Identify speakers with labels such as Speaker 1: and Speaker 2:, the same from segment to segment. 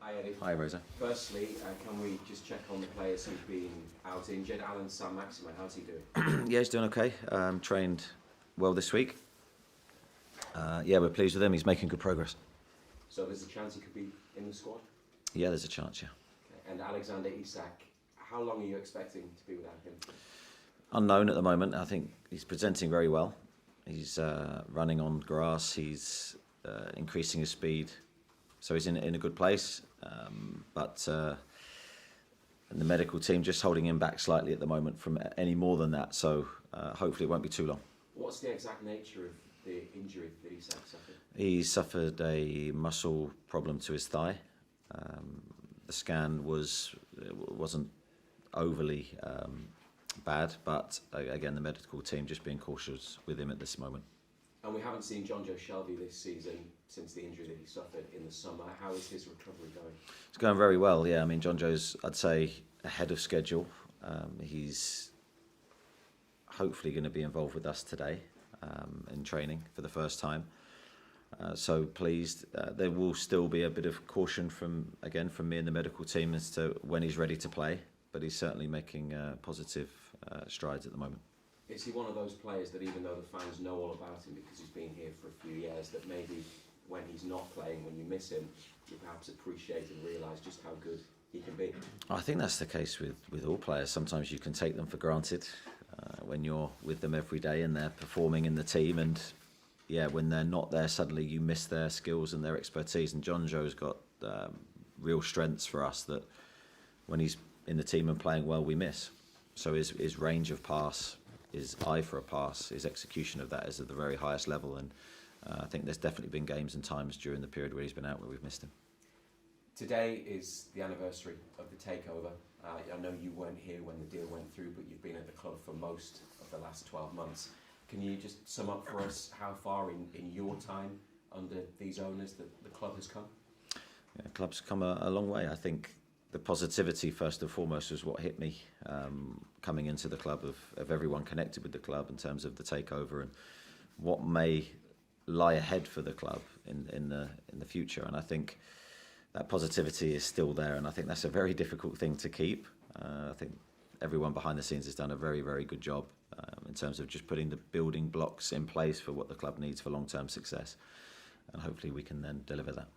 Speaker 1: Hi Eddie.
Speaker 2: Hi Rosa.
Speaker 1: Firstly, can we just check on the players who've been out injured? Alan Saint-Maximin, how's he doing?
Speaker 2: Yeah, he's doing okay. Trained well this week. Yeah, we're pleased with him. He's making good progress.
Speaker 1: So there's a chance he could be in the squad?
Speaker 2: Yeah, there's a chance, yeah.
Speaker 1: Okay. And Alexander Isak, how long are you expecting to be without him?
Speaker 2: Unknown at the moment. I think he's presenting very well. He's running on grass. He's increasing his speed. So he's in a good place. But and the medical team just holding him back slightly at the moment from any more than that. So hopefully it won't be too long.
Speaker 1: What's the exact nature of the injury that Isak suffered?
Speaker 2: He suffered a muscle problem to his thigh. The scan wasn't overly bad, but again, the medical team just being cautious with him at this moment.
Speaker 1: And we haven't seen John Joe Shelby this season since the injury that he suffered in the summer. How is his recovery going?
Speaker 2: It's going very well, yeah. I mean, John Joe's, I'd say, ahead of schedule. He's hopefully going to be involved with us today in training for the first time. So pleased. There will still be a bit of caution from me and the medical team as to when he's ready to play, but he's certainly making positive strides at the moment.
Speaker 1: Is he one of those players that even though the fans know all about him because he's been here for a few years, that maybe when he's not playing, when you miss him, you perhaps appreciate and realise just how good he can be?
Speaker 2: I think that's the case with all players. Sometimes you can take them for granted when you're with them every day and they're performing in the team, and yeah, when they're not there, suddenly you miss their skills and their expertise. And John Joe's got real strengths for us that when he's in the team and playing well, we miss. So his range of pass, his eye for a pass, his execution of that is at the very highest level. And I think there's definitely been games and times during the period where he's been out where we've missed him.
Speaker 1: Today is the anniversary of the takeover. I know you weren't here when the deal went through, but you've been at the club for most of the last 12 months. Can you just sum up for us how far in your time under these owners that the club has come?
Speaker 2: Yeah, the club's come a long way. I think the positivity first and foremost was what hit me coming into the club of everyone connected with the club in terms of the takeover and what may lie ahead for the club in the future. And I think that positivity is still there, and I think that's a very difficult thing to keep. I think everyone behind the scenes has done a very, very good job in terms of just putting the building blocks in place for what the club needs for long-term success, and hopefully we can then deliver that.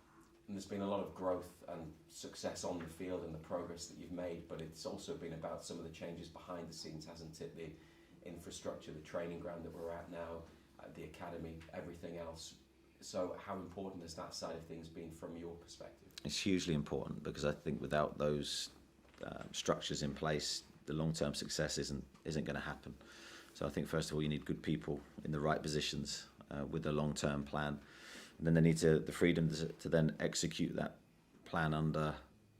Speaker 1: And there's been a lot of growth and success on the field and the progress that you've made, but it's also been about some of the changes behind the scenes, hasn't it? The infrastructure, the training ground that we're at now, the academy, everything else. So how important has that side of things been from your perspective?
Speaker 2: It's hugely important, because I think without those structures in place, the long-term success isn't going to happen. So I think first of all you need good people in the right positions with a long-term plan. And then they need the freedom to then execute that plan under,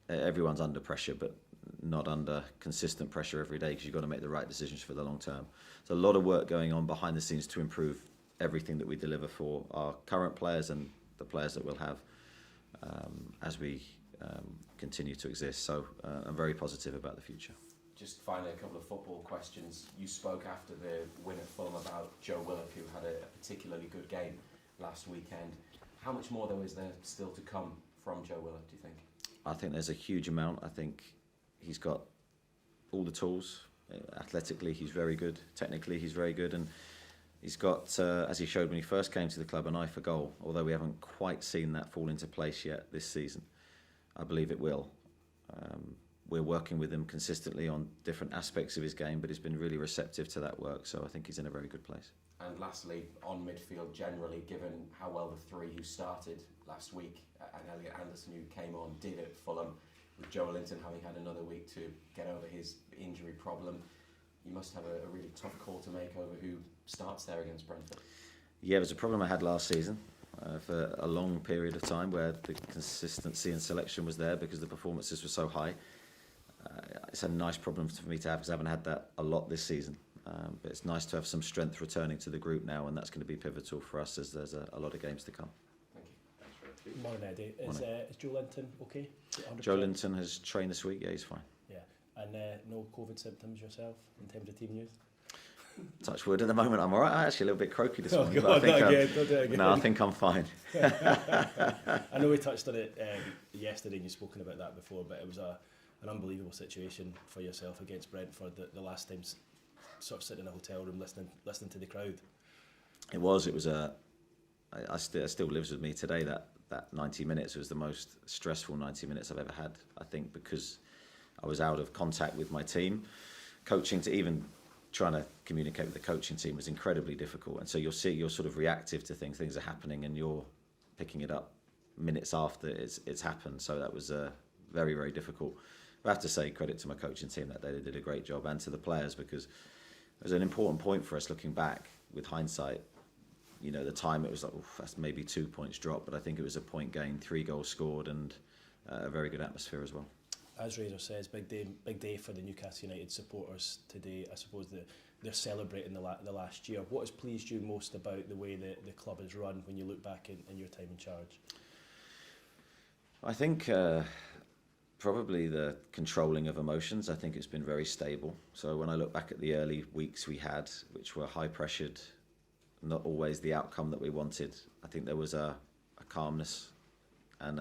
Speaker 2: everyone's under pressure, but not under consistent pressure every day, because you've got to make the right decisions for the long term. There's a lot of work going on behind the scenes to improve everything that we deliver for our current players and the players that we'll have as we continue to exist. So I'm very positive about the future.
Speaker 1: Just finally, a couple of football questions. You spoke after the win at Fulham about Joe Willock, who had a particularly good game last weekend. How much more, though, is there still to come from Joe Willock, do you think?
Speaker 2: I think there's a huge amount. I think he's got all the tools. Athletically, he's very good. Technically, he's very good. And he's got, as he showed when he first came to the club, an eye for goal, although we haven't quite seen that fall into place yet this season. I believe it will. We're working with him consistently on different aspects of his game, but he's been really receptive to that work, so I think he's in a very good place.
Speaker 1: And lastly, on midfield generally, given how well the three who started last week and Elliot Anderson, who came on, did at Fulham, with Joe Linton having had another week to get over his injury problem, you must have a really tough call to make over who starts there against Brentford. Yeah,
Speaker 2: it was a problem I had last season for a long period of time, where the consistency and selection was there because the performances were so high. It's a nice problem for me to have because I haven't had that a lot this season. But it's nice to have some strength returning to the group now, and that's going to be pivotal for us as there's a lot of games to come.
Speaker 1: Thank you. Thanks for it.
Speaker 3: Morning, Eddie. Is Joe Linton okay? 100%?
Speaker 2: Joe Linton has trained this week. Yeah, he's fine.
Speaker 3: Yeah, and no COVID symptoms yourself in terms of team youth?
Speaker 2: touch wood, at the moment I'm all right. I'm actually a little bit croaky this morning.
Speaker 3: God,
Speaker 2: but I think,
Speaker 3: not again, don't do it again.
Speaker 2: no, I think I'm fine.
Speaker 3: I know we touched on it yesterday and you've spoken about that before, but it was an unbelievable situation for yourself against Brentford the last time, sort of sitting in a hotel room listening to the crowd.
Speaker 2: It was it still lives with me today. That 90 minutes was the most stressful 90 minutes I've ever had, I think, because I was out of contact with my team. Coaching, to even trying to communicate with the coaching team was incredibly difficult. And so you're sort of reactive to things are happening and you're picking it up minutes after it's happened. So that was very, very difficult. I have to say credit to my coaching team that they did a great job, and to the players, because it was an important point for us looking back with hindsight. You know, the time it was like, that's maybe 2 points drop, but I think it was a point gained, 3 goals scored, and a very good atmosphere as well. As
Speaker 3: Razor says, big day for the Newcastle United supporters today. I suppose they're celebrating the last year. What has pleased you most about the way the club is run when you look back in your time in charge?
Speaker 2: I think probably the controlling of emotions. I think it's been very stable. So when I look back at the early weeks we had, which were high pressured, not always the outcome that we wanted, I think there was a calmness and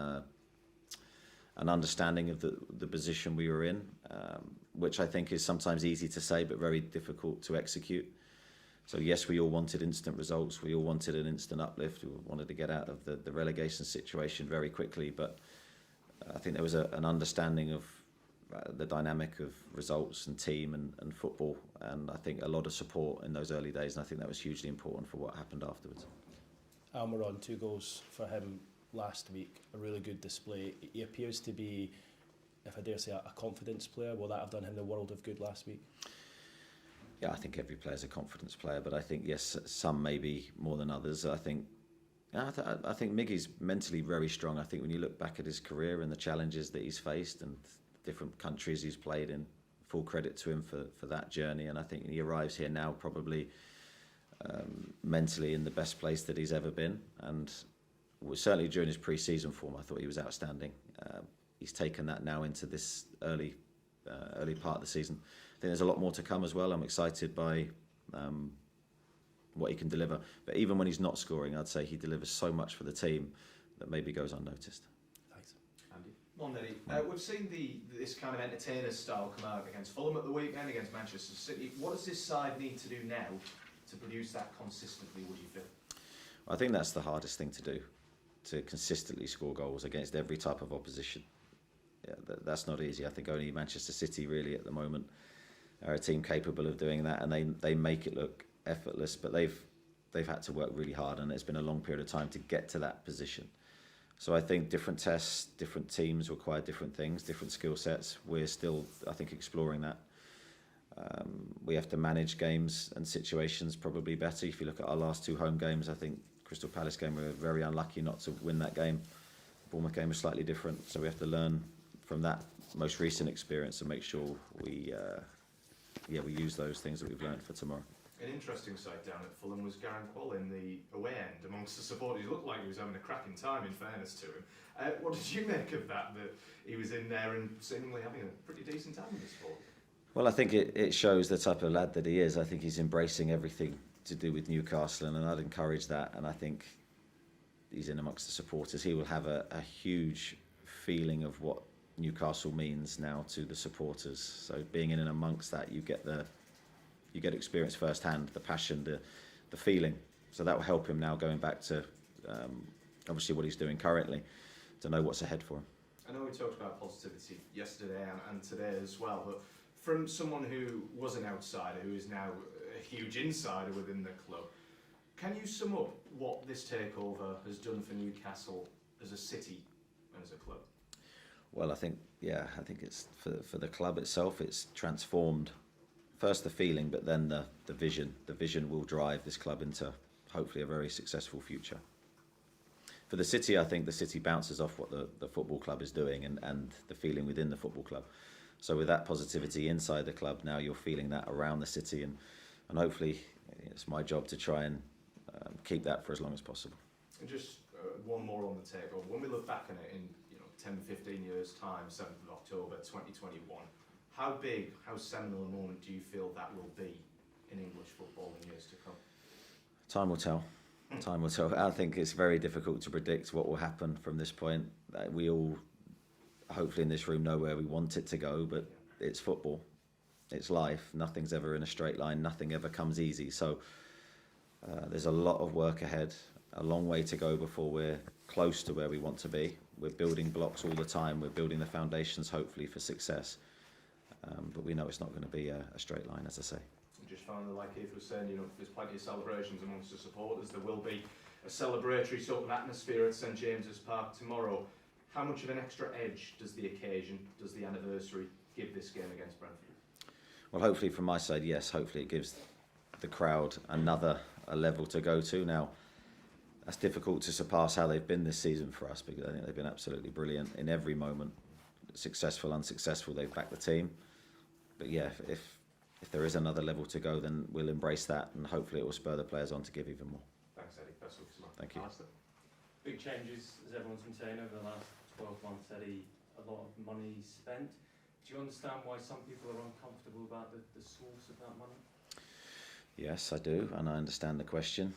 Speaker 2: an understanding of the position we were in, which I think is sometimes easy to say but very difficult to execute. So yes, we all wanted instant results, we all wanted an instant uplift, we wanted to get out of the relegation situation very quickly, but I think there was an understanding of the dynamic of results and team and football, and I think a lot of support in those early days, and I think that was hugely important for what happened afterwards.
Speaker 3: Almiron, 2 goals for him last week, a really good display. He appears to be, if I dare say, a confidence player. Will that have done him the world of good last week?
Speaker 2: Yeah, I think every player's a confidence player, but I think, yes, some maybe more than others. I think Miggy's mentally very strong. I think when you look back at his career and the challenges that he's faced and different countries he's played in, full credit to him for that journey. And I think he arrives here now probably mentally in the best place that he's ever been. And certainly during his pre-season form, I thought he was outstanding. He's taken that now into this early part of the season. I think there's a lot more to come as well. I'm excited by what he can deliver. But even when he's not scoring, I'd say he delivers so much for the team that maybe goes unnoticed.
Speaker 4: Thanks. Andy? Morning, Eddie. We've seen this kind of entertainer style come out against Fulham at the weekend, against Manchester City. What does this side need to do now to produce that consistently, would you feel?
Speaker 2: I think that's the hardest thing to do, to consistently score goals against every type of opposition. Yeah, that's not easy. I think only Manchester City really at the moment are a team capable of doing that, and they make it look effortless, but they've had to work really hard, and it's been a long period of time to get to that position. So I think different tests, different teams require different things, different skill sets. We're still, I think, exploring that. We have to manage games and situations probably better. If you look at our last 2 home games, I think Crystal Palace game, we were very unlucky not to win that game. Bournemouth game was slightly different, so we have to learn from that most recent experience and make sure we use those things that we've learned for tomorrow.
Speaker 4: An interesting sight down at Fulham was Gareth Quall in the away end amongst the supporters. He looked like he was having a cracking time, in fairness to him. What did you make of that he was in there and seemingly having a pretty decent time in the sport?
Speaker 2: Well, I think it shows the type of lad that he is. I think he's embracing everything to do with Newcastle, and I'd encourage that. And I think he's in amongst the supporters. He will have a huge feeling of what Newcastle means now to the supporters. So being in and amongst that, you get experience firsthand, the passion, the feeling. So that will help him now going back to obviously what he's doing currently, to know what's ahead for him.
Speaker 4: I know we talked about positivity yesterday and today as well, but from someone who was an outsider, who is now a huge insider within the club, can you sum up what this takeover has done for Newcastle as a city and as a club?
Speaker 2: Well, I think it's for the club itself, it's transformed first the feeling, but then the vision. The vision will drive this club into hopefully a very successful future. For the city, I think the city bounces off what the football club is doing and the feeling within the football club. So with that positivity inside the club, now you're feeling that around the city, and hopefully it's my job to try and keep that for as long as possible.
Speaker 4: And just one more on the takeover. When we look back on it in 10, 15 years' time, 7th of October 2021, how big, how seminal a moment do you feel that will be in English football in years to come?
Speaker 2: Time will tell. Time will tell. I think it's very difficult to predict what will happen from this point. We all, hopefully in this room, know where we want it to go, but it's football. It's life. Nothing's ever in a straight line. Nothing ever comes easy. So there's a lot of work ahead, a long way to go before we're close to where we want to be. We're building blocks all the time. We're building the foundations, hopefully, for success. But we know it's not going to be a straight line, as I say.
Speaker 4: Just finally, like Keith was saying, there's plenty of celebrations amongst the supporters. There will be a celebratory sort of atmosphere at St James's Park tomorrow. How much of an extra edge does the occasion, does the anniversary give this game against Brentford?
Speaker 2: Well, hopefully from my side, yes. Hopefully it gives the crowd a level to go to. Now, that's difficult to surpass how they've been this season for us, because I think they've been absolutely brilliant in every moment. Successful, unsuccessful, they've backed the team. But yeah, if there is another level to go, then we'll embrace that, and hopefully it will spur the players on to give even more.
Speaker 4: Thanks, Eddie. Best of luck.
Speaker 2: Thank you.
Speaker 4: Alistair.
Speaker 5: Big changes, as everyone's been saying, over the last 12 months, Eddie. A lot of money spent. Do you understand why some people are uncomfortable about the source of that money? Yes,
Speaker 2: I do, and I understand the question.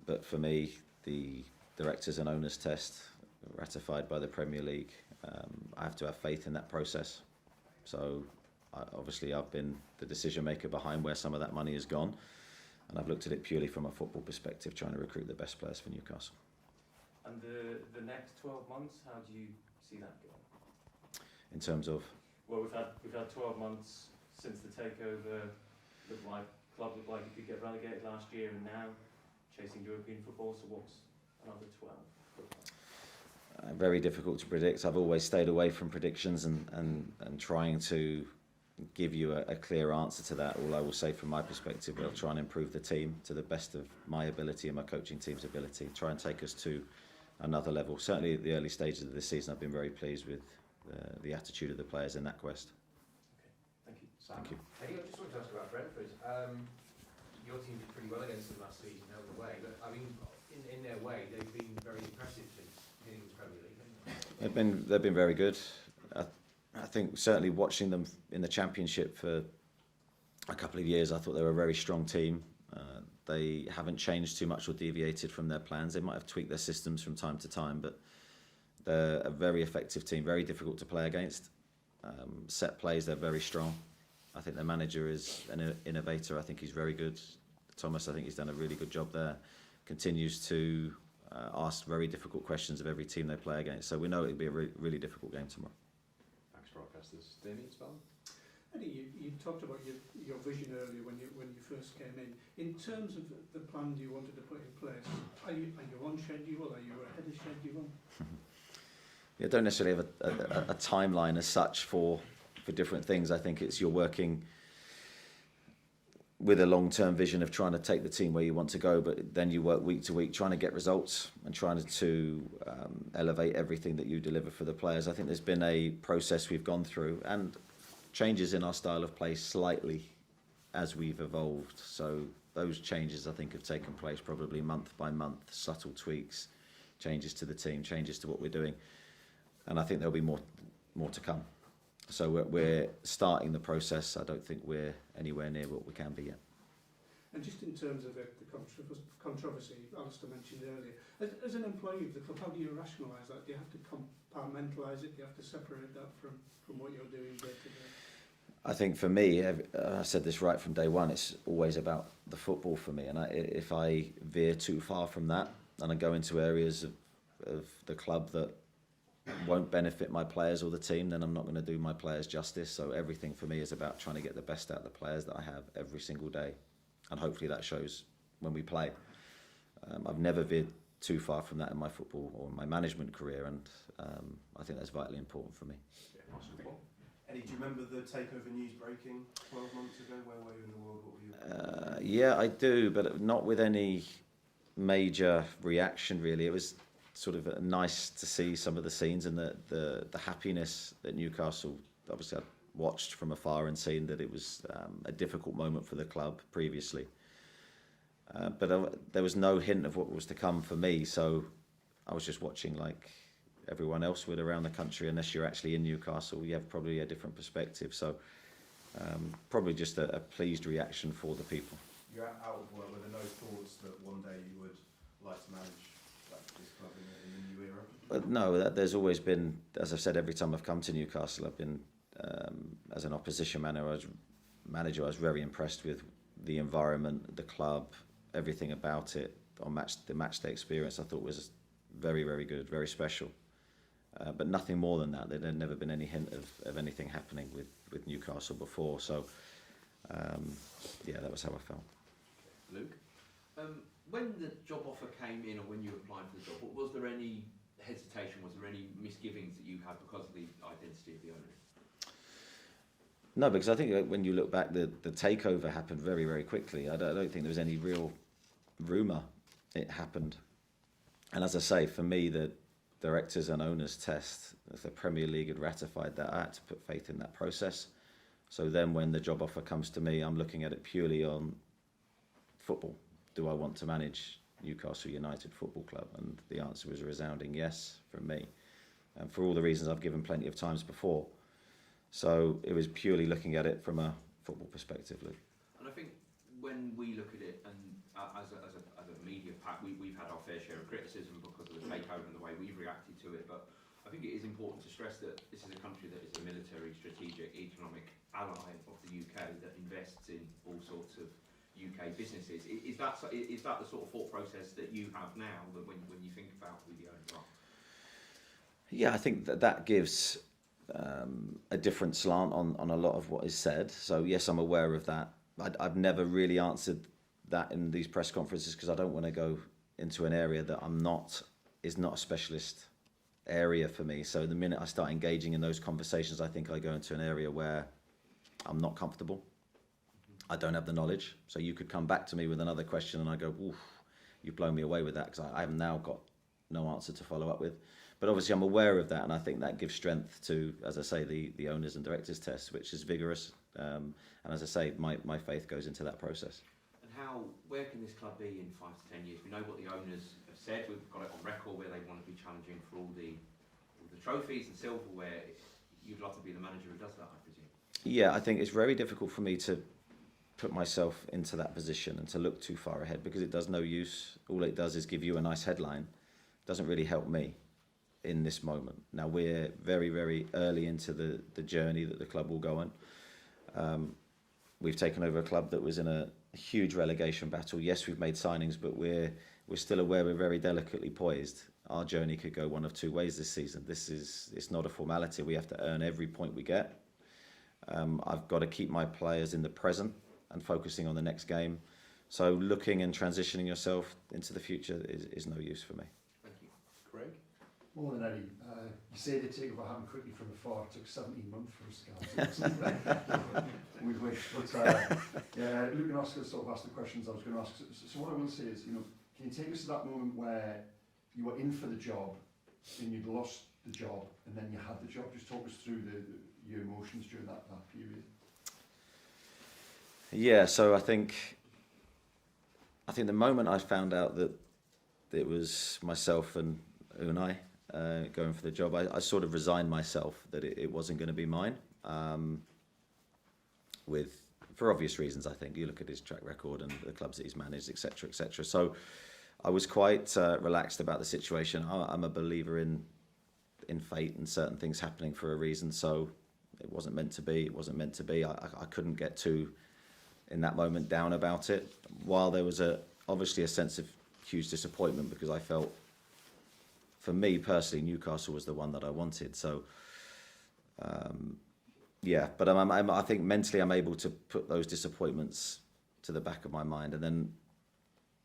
Speaker 2: But for me, the directors and owners test, ratified by the Premier League, I have to have faith in that process. So obviously I've been the decision maker behind where some of that money has gone, and I've looked at it purely from a football perspective, trying to recruit the best players for Newcastle.
Speaker 5: And the next 12 months, how do you see that going?
Speaker 2: In terms of?
Speaker 5: Well, we've had 12 months since the takeover. Club looked like it could get relegated last year, and now chasing European football. So what's another 12?
Speaker 2: Very difficult to predict. I've always stayed away from predictions and trying to give you a clear answer to that. All I will say from my perspective, we'll try and improve the team to the best of my ability and my coaching team's ability. Try and take us to another level. Certainly at the early stages of this season, I've been very pleased with the attitude of the players in that quest.
Speaker 5: Okay, thank you.
Speaker 2: Thank you.
Speaker 6: Eddie, I just wanted to ask about Brentford. Your team did pretty well against them last season, held away, but I mean, in their way, they've been very impressive since getting into the Premier League, haven't they?
Speaker 2: They've been very good. I think certainly watching them in the Championship for a couple of years, I thought they were a very strong team. They haven't changed too much or deviated from their plans. They might have tweaked their systems from time to time, but they're a very effective team, very difficult to play against. Set plays, they're very strong. I think their manager is an innovator. I think he's very good. Thomas, I think he's done a really good job there. Continues to ask very difficult questions of every team they play against. So we know it'll be a really difficult game tomorrow.
Speaker 4: Thanks, broadcasters. Damien Spellman?
Speaker 7: Eddie, you talked about your vision earlier when you first came in. In terms of the plans you wanted to put in place, are you on schedule? Are you ahead of schedule?
Speaker 2: I don't necessarily have a timeline as such for different things. I think it's you're working with a long-term vision of trying to take the team where you want to go, but then you work week to week trying to get results and trying to elevate everything that you deliver for the players. I think there's been a process we've gone through and changes in our style of play slightly as we've evolved. So those changes I think have taken place probably month by month, subtle tweaks, changes to the team, changes to what we're doing. And I think there'll be more to come. So we're starting the process. I don't think we're anywhere near what we can be yet.
Speaker 7: And just in terms of the controversy Alistair mentioned earlier, as an employee of the club, how do you rationalise that? Do you have to compartmentalise it? Do you have to separate that from what you're doing day to day? I
Speaker 2: think for me, I said this right from day one, it's always about the football for me. And if I veer too far from that and I go into areas of the club that won't benefit my players or the team, then I'm not going to do my players justice. So everything for me is about trying to get the best out of the players that I have every single day. And hopefully that shows when we play. I've never veered too far from that in my football or my management career, and I think that's vitally important for me.
Speaker 8: Eddie, do you remember the takeover news breaking 12 months ago? Where were you in the world? What were you?
Speaker 2: Yeah, I do, but not with any major reaction really. It was sort of nice to see some of the scenes and the happiness that Newcastle, obviously I watched from afar and seen that it was a difficult moment for the club previously. But there was no hint of what was to come for me, so I was just watching like everyone else would around the country. Unless you're actually in Newcastle, you have probably a different perspective. So probably just a pleased reaction for the people.
Speaker 8: You're out of work. Were there no thoughts that one day you would like to manage this club in the new era?
Speaker 2: No, there's always been, as I've said, every time I've come to Newcastle, I've been, as an opposition manager, I was very impressed with the environment, the club, everything about it. The match day experience I thought was very, very good, very special. But nothing more than that. There had never been any hint of anything happening with Newcastle before. So, yeah, that was how I felt.
Speaker 9: Luke, when the job offer came in, or when you applied for the job, was there any hesitation? Was there any misgivings that you had because of the identity of the owner?
Speaker 2: No, because I think when you look back, the takeover happened very, very quickly. I don't think there was any real rumour it happened. And as I say, for me, the directors and owners test, if the Premier League had ratified that, I had to put faith in that process. So then when the job offer comes to me, I'm looking at it purely on football. Do I want to manage Newcastle United Football Club? And the answer was a resounding yes from me. And for all the reasons I've given plenty of times before. So it was purely looking at it from a football perspective, Luke.
Speaker 9: And I think when we look at it, and as a media pack, we've had our fair share of criticism because of the takeover and the way we've reacted to it. But I think it is important to stress that this is a country that is a military, strategic, economic ally of the UK that invests in all sorts of UK businesses. Is that the sort of thought process that you have now when you think about who the owners are?
Speaker 2: Yeah, I think that gives a different slant on a lot of what is said. So yes, I'm aware of that. I've never really answered that in these press conferences because I don't want to go into an area that is not a specialist area for me. So the minute I start engaging in those conversations, I think I go into an area where I'm not comfortable. I don't have the knowledge. So you could come back to me with another question and I go, oof, you've blown me away with that because I have now got no answer to follow up with. But obviously I'm aware of that, and I think that gives strength to, as I say, the owners and directors test, which is vigorous. And as I say, my faith goes into that process.
Speaker 9: And where can this club be in 5 to 10 years? We know what the owners have said. We've got it on record where they want to be challenging for all the trophies and silverware. You'd love to be the manager who does that, I presume.
Speaker 2: Yeah, I think it's very difficult for me to put myself into that position and to look too far ahead because it does no use. All it does is give you a nice headline. It doesn't really help me in this moment. Now we're very, very early into the journey that the club will go on. We've taken over a club that was in a huge relegation battle. Yes, we've made signings, but we're still aware we're very delicately poised. Our journey could go one of two ways this season. It's not a formality. We have to earn every point we get. I've got to keep my players in the present and focusing on the next game. So looking and transitioning yourself into the future is no use for me.
Speaker 9: Thank you.
Speaker 8: Craig?
Speaker 10: More than Eddie, you say the takeover happened quickly from afar. It took 17 months for us to get we wish. But yeah, Luke and Oscar sort of asked the questions I was going to ask. So what I will say is, can you take us to that moment where you were in for the job and you'd lost the job and then you had the job? Just talk us through your emotions during that period.
Speaker 2: Yeah, so I think the moment I found out that it was myself and Unai going for the job, I sort of resigned myself that it wasn't going to be mine. For obvious reasons, I think. You look at his track record and the clubs that he's managed, etc., etc. So I was quite relaxed about the situation. I'm a believer in fate and certain things happening for a reason. So it wasn't meant to be. It wasn't meant to be. I couldn't get too, in that moment, down about it. While there was obviously a sense of huge disappointment because I felt, for me personally, Newcastle was the one that I wanted. So, yeah, but I think mentally I'm able to put those disappointments to the back of my mind. And then,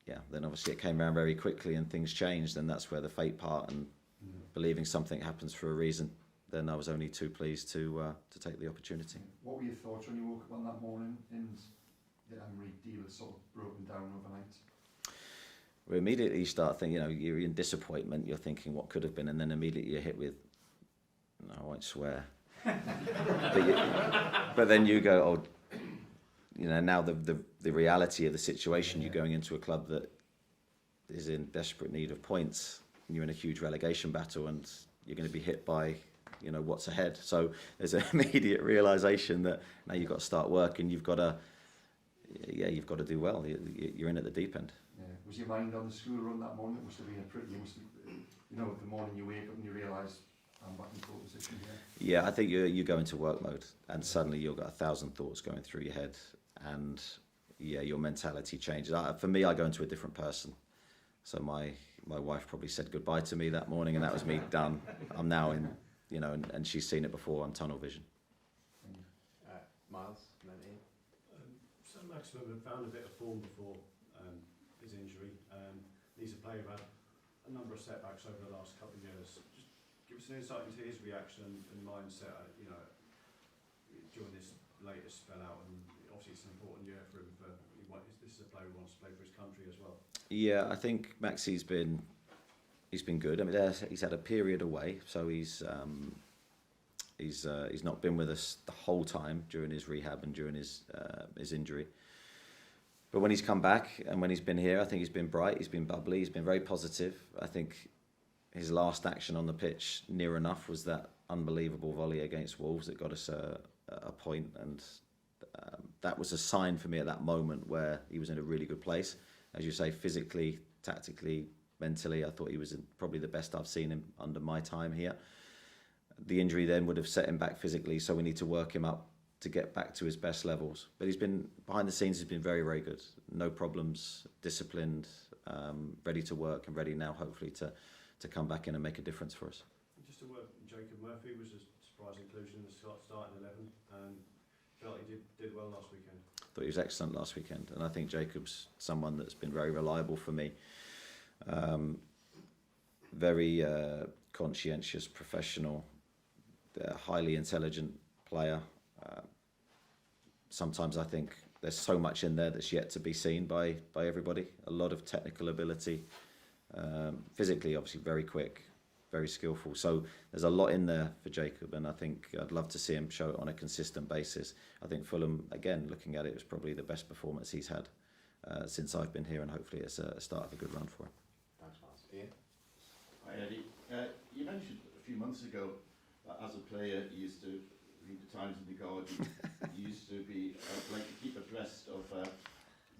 Speaker 2: yeah, then obviously it came around very quickly and things changed. And that's where the fate part and believing something happens for a reason. Then I was only too pleased to take the opportunity.
Speaker 10: What were your thoughts when you woke up on that morning and the Emery deal had sort of broken down overnight?
Speaker 2: We immediately start thinking, you're in disappointment, you're thinking what could have been, and then immediately you're hit with, no, I won't swear. but then you go, now the reality of the situation, you're going into a club that is in desperate need of points, and you're in a huge relegation battle, and you're going to be hit by you know, what's ahead. So there's an immediate realisation that now you've got to start work and you've got to do well. You're in at the deep end.
Speaker 10: Yeah. Was your mind on the school run that morning? It must have been you know, the morning you wake up and you realise I'm back in pole position here.
Speaker 2: Yeah, I think you go into work mode and suddenly you've got 1,000 thoughts going through your head, and yeah, your mentality changes. For me, I go into a different person. So my wife probably said goodbye to me that morning, and that was me done. I'm now in, you know, and she's seen it before. I'm tunnel vision.
Speaker 1: Miles, and then Ian.
Speaker 11: So Maximum had found a bit of form before his injury. He's a player who had a number of setbacks over the last couple of years. Just give us an insight into his reaction and mindset, you know, during this latest spell out. And obviously it's an important year for him. This is a player who wants to play for his country as well.
Speaker 2: Yeah, I think Maxi's been good. I mean, he's had a period away, so he's not been with us the whole time during his rehab and during his injury. But when he's come back and when he's been here, I think he's been bright, he's been bubbly, he's been very positive. I think his last action on the pitch, near enough, was that unbelievable volley against Wolves that got us a point, and that was a sign for me at that moment where he was in a really good place. As you say, physically, tactically, mentally, I thought he was probably the best I've seen him under my time here. The injury then would have set him back physically, so we need to work him up to get back to his best levels. But he's been, behind the scenes, he's been very, very good. No problems, disciplined, ready to work, and ready now, hopefully, to come back in and make a difference for us.
Speaker 11: Just to work, Jacob Murphy was a surprise inclusion in the starting 11, and felt like he did well last weekend.
Speaker 2: I thought he was excellent last weekend, and I think Jacob's someone that's been very reliable for me. Very conscientious, professional, highly intelligent player. Sometimes I think there's so much in there that's yet to be seen by everybody. A lot of technical ability, physically obviously very quick, very skillful. So there's a lot in there for Jacob, and I think I'd love to see him show it on a consistent basis. I think Fulham, again, looking at it, was probably the best performance he's had since I've been here, and hopefully it's a start of a good run for him.
Speaker 1: Thanks, Miles. Ian?
Speaker 12: Hi, Eddie. You mentioned a few months ago that as a player you used to read the Times and the Guardian. You used to be like to keep abreast of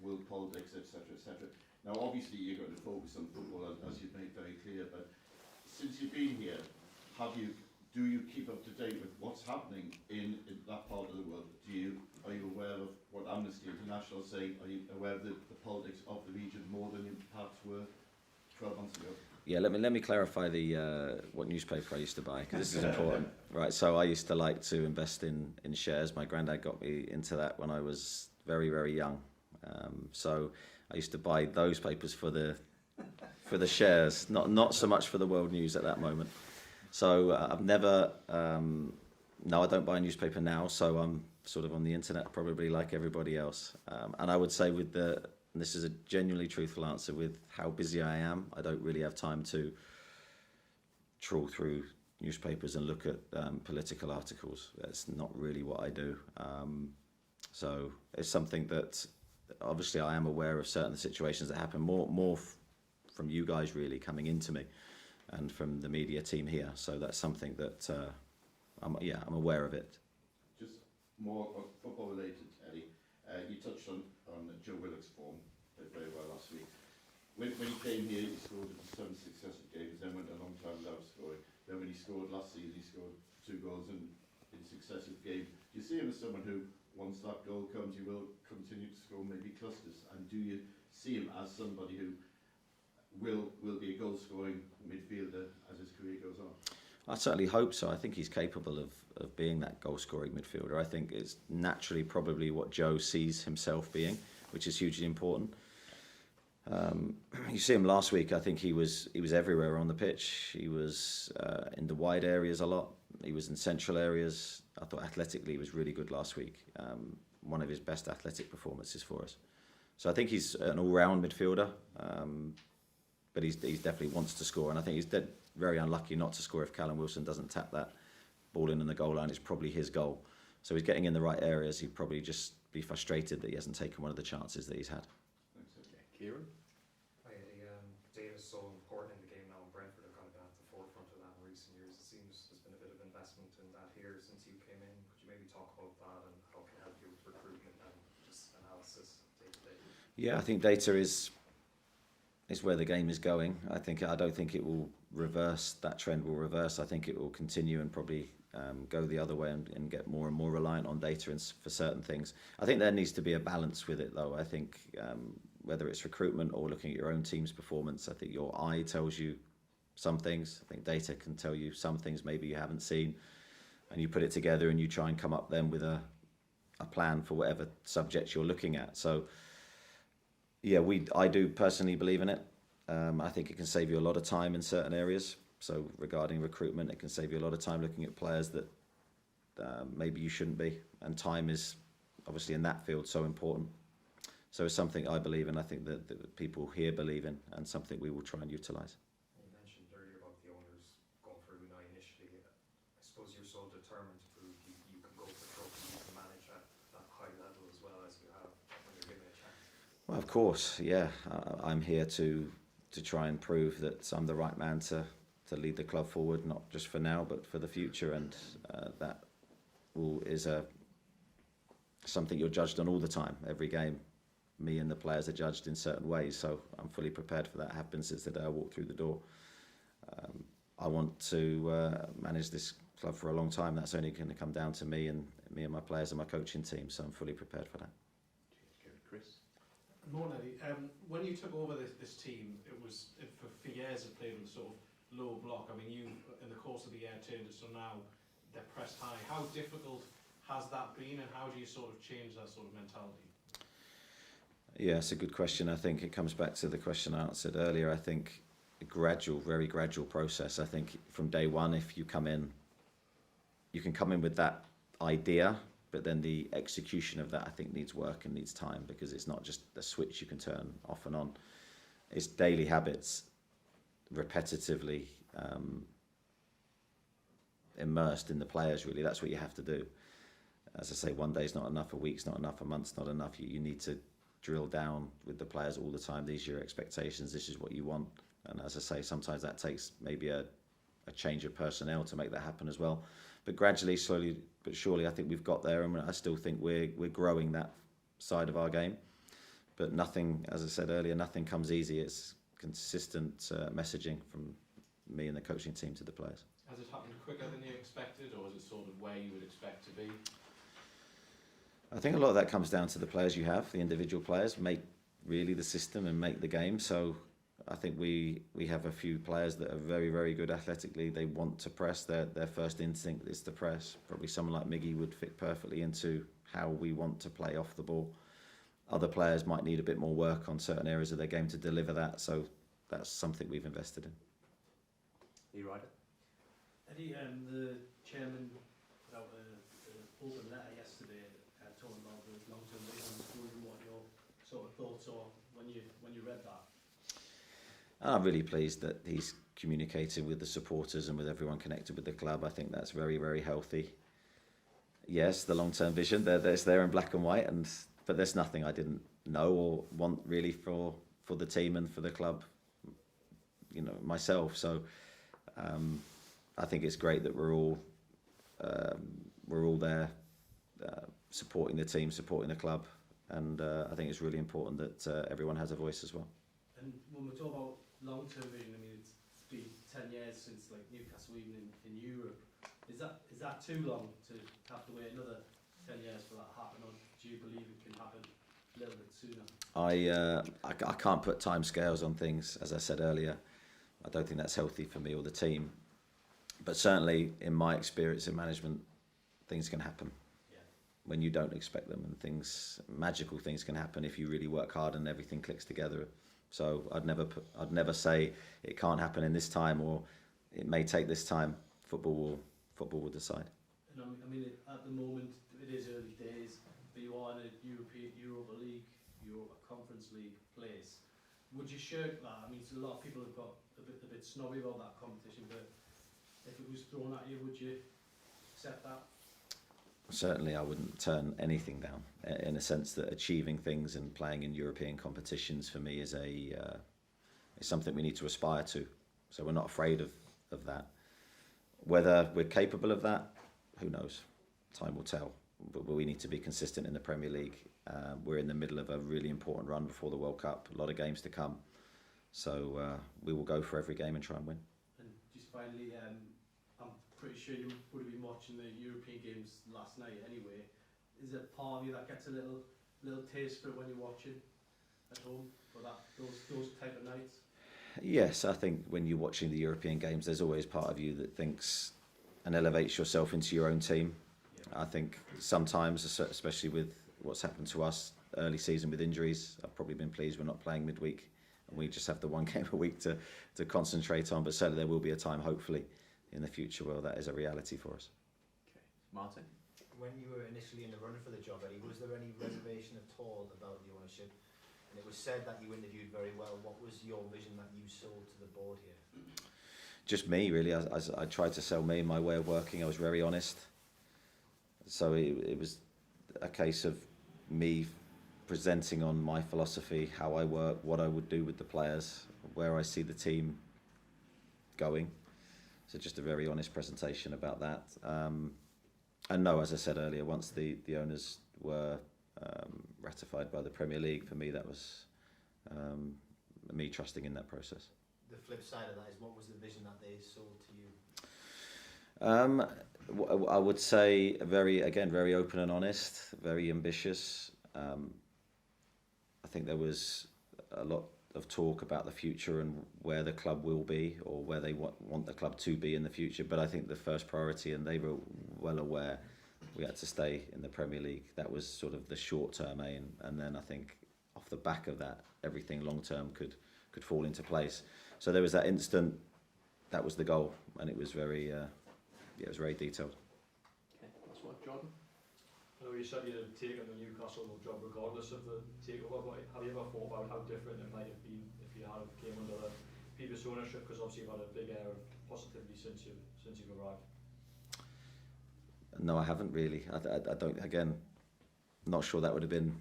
Speaker 12: world politics, etc., etc. Now, obviously, you're going to focus on football, as you've made very clear. But since you've been here, do you keep up to date with what's happening in that part of the world? Are you aware of what Amnesty International is saying? Are you aware of the politics of the region more than you perhaps were 12 months ago?
Speaker 2: Yeah, let me clarify what newspaper I used to buy, because this is important. Right, so I used to like to invest in shares. My granddad got me into that when I was very, very young. So I used to buy those papers for the shares, not so much for the world news at that moment. So I've never, no, I don't buy a newspaper now. So I'm sort of on the internet, probably like everybody else. And I would say and this is a genuinely truthful answer, with how busy I am, I don't really have time to trawl through newspapers and look at political articles. That's not really what I do. So it's something that obviously I am aware of certain situations that happen more from you guys really coming into me and from the media team here. So that's something that I'm aware of it.
Speaker 12: Just more football related, Eddie. You touched on Joe Willock's form, did very well last week. When he came here, he scored in 7 successive games, then went a long time without scoring. Then when he scored last season, he scored 2 goals in successive games. Do you see him as someone who, once that goal comes, he will continue to score maybe clusters? And do you see him as somebody who will be a goal-scoring midfielder as his career goes on?
Speaker 2: I certainly hope so. I think he's capable of being that goal-scoring midfielder. I think it's naturally probably what Joe sees himself being, which is hugely important. You see him last week. I think he was everywhere on the pitch. He was in the wide areas a lot. He was in central areas. I thought athletically he was really good last week. One of his best athletic performances for us. So I think he's an all-round midfielder, but he's definitely wants to score, and I think he's very unlucky not to score if Callum Wilson doesn't tap that ball in the goal line. It's probably his goal. So he's getting in the right areas. He'd probably just be frustrated that he hasn't taken one of the chances that he's had.
Speaker 1: Thanks, okay. Kieran?
Speaker 6: Hi, Eddie. Davis so important in the game now, and Brentford have kind of been at the forefront of that in
Speaker 4: recent years. It seems there's been a bit of investment in that here since you came in. Could you maybe talk about that and how it can help you with recruitment and just analysis day to day?
Speaker 2: Yeah, I think data is where the game is going. I don't think it will reverse. That trend will reverse. I think it will continue and probably go the other way and get more and more reliant on data for certain things. I think there needs to be a balance with it, though. I think whether it's recruitment or looking at your own team's performance, I think your eye tells you some things. I think data can tell you some things maybe you haven't seen, and you put it together and you try and come up then with a plan for whatever subject you're looking at. So yeah, I do personally believe in it. I think it can save you a lot of time in certain areas. So regarding recruitment, it can save you a lot of time looking at players that maybe you shouldn't be. And time is obviously in that field so important. So it's something I believe in. I think that people here believe in, and something we will try and utilise.
Speaker 4: You mentioned earlier about the owners going for Unai initially. I suppose you're so determined to prove you can go for trophies, you can manage at that high level as well as you have when you're given a chance.
Speaker 2: Well, of course, yeah. I'm here to try and prove that I'm the right man to lead the club forward, not just for now, but for the future. And that is something you're judged on all the time, every game. Me and the players are judged in certain ways, so I'm fully prepared for that. Happened since the day I walked through the door. I want to manage this club for a long time. That's only going to come down to me and my players and my coaching team, so I'm fully prepared for that.
Speaker 9: Chris?
Speaker 8: Morning, Eddie. When you took over this team, it was for years it played with sort of low block. I mean, you in the course of the year turned it so now they're pressed high. How difficult has that been, and how do you sort of change that sort of mentality?
Speaker 2: Yeah, it's a good question. I think it comes back to the question I answered earlier. I think a gradual, very gradual process. I think from day one, if you come in, you can come in with that idea, but then the execution of that, I think, needs work and needs time, because it's not just a switch you can turn off and on. It's daily habits, repetitively immersed in the players, really. That's what you have to do. As I say, one day's not enough, a week's not enough, a month's not enough. You need to drill down with the players all the time. These are your expectations, this is what you want. And as I say, sometimes that takes maybe a change of personnel to make that happen as well. But gradually, slowly but surely, I think we've got there, and I still think we're growing that side of our game. But nothing, as I said earlier, nothing comes easy. It's consistent messaging from me and the coaching team to the players.
Speaker 8: Has it happened quicker than you expected, or is it sort of where you would expect to be?
Speaker 2: I think a lot of that comes down to the players you have. The individual players make really the system and make the game. So I think we have a few players that are very, very good athletically. They want to press. Their first instinct is to press. Probably someone like Miggy would fit perfectly into how we want to play off the ball. Other players might need a bit more work on certain areas of their game to deliver that. So that's something we've invested in.
Speaker 9: Ryder?
Speaker 13: Eddie, the chairman put out an open letter yesterday talking about the long-term vision. I was wondering what your sort of thoughts are when you read that.
Speaker 2: I'm really pleased that he's communicated with the supporters and with everyone connected with the club. I think that's very, very healthy. Yes, the long-term vision, it's there in black and white, but there's nothing I didn't know or want really for the team and for the club, myself. So I think it's great that we're all there supporting the team, supporting the club, and I think it's really important that everyone has a voice as well.
Speaker 13: And when we talk about long-term vision, I mean, it's been 10 years since Newcastle even in Europe. Is that too long to have to wait another 10 years for that to happen, or do you believe it can happen a little bit sooner?
Speaker 2: I can't put time scales on things, as I said earlier. I don't think that's healthy for me or the team. But certainly, in my experience in management, things can happen when you don't expect them, and magical things can happen if you really work hard and everything clicks together. So I'd never say it can't happen in this time, or it may take this time. Football will decide.
Speaker 13: And I mean, at the moment, it is early days, but you are in a Europa League, Europa Conference League place. Would you shirk that? I mean, a lot of people have got a bit snobby about that competition, but if it was thrown at you, would you accept that?
Speaker 2: Certainly, I wouldn't turn anything down, in a sense that achieving things and playing in European competitions for me is is something we need to aspire to. So we're not afraid of that. Whether we're capable of that, who knows? Time will tell. But we need to be consistent in the Premier League. We're in the middle of a really important run before the World Cup. A lot of games to come. So we will go for every game and try and win.
Speaker 13: And just finally, I'm pretty sure you would have been watching the European games last night anyway. Is it part of you that gets a little taste for it when you're watching at home for those type of nights?
Speaker 2: Yes, I think when you're watching the European games, there's always part of you that thinks and elevates yourself into your own team. I think sometimes, especially with what's happened to us early season with injuries, I've probably been pleased we're not playing midweek and we just have the one game a week to concentrate on. But certainly there will be a time, hopefully, in the future where that is a reality for us.
Speaker 1: Okay. Martin?
Speaker 6: When you were initially in the run for the job, Eddie, was there any reservation at all about the ownership? And it was said that you interviewed very well. What was your vision that you sold to the board here?
Speaker 2: Just me, really. I tried to sell me, my way of working. I was very honest. So it was a case of me presenting on my philosophy, how I work, what I would do with the players, where I see the team going. So just a very honest presentation about that. And no, as I said earlier, once the owners were ratified by the Premier League, for me that was me trusting in that process.
Speaker 6: The flip side of that is, what was the vision that they sold to you?
Speaker 2: I would say very open and honest, very ambitious. I think there was a lot of talk about the future and where the club will be or where they want the club to be in the future. But I think the first priority, and they were well aware, we had to stay in the Premier League. That was sort of the short-term aim. And then I think off the back of that, everything long-term could fall into place. So there was that instant, that was the goal. And it was very, it was very detailed.
Speaker 1: Okay, that's what, Jordan?
Speaker 14: I know you said you'd have taken the Newcastle job regardless of the takeover, but have you ever thought about how different it might have been if you had came under the previous ownership? Because obviously you've had a big air of positivity since you've arrived.
Speaker 2: No, I haven't really. I don't. Again, not sure that would have been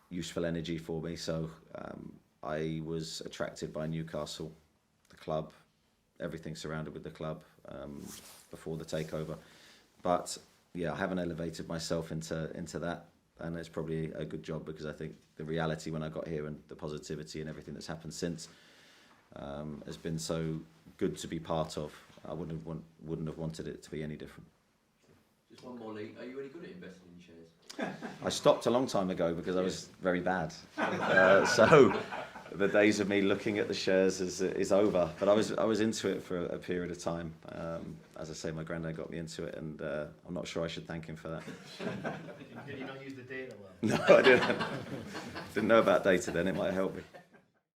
Speaker 2: useful energy for me. So I was attracted by Newcastle, the club, everything surrounded with the club before the takeover. But yeah, I haven't elevated myself into that, and it's probably a good job because I think the reality when I got here and the positivity and everything that's happened since has been so good to be part of. I wouldn't have wanted it to be any different.
Speaker 9: Just one more, Lee. Are you any good at investing in shares?
Speaker 2: I stopped a long time ago because I was very bad. So the days of me looking at the shares is over. But I was into it for a period of time. As I say, my granddad got me into it, and I'm not sure I should thank him for that.
Speaker 6: Did you not use the data well?
Speaker 2: No, I didn't. Didn't know about data then. It might help me.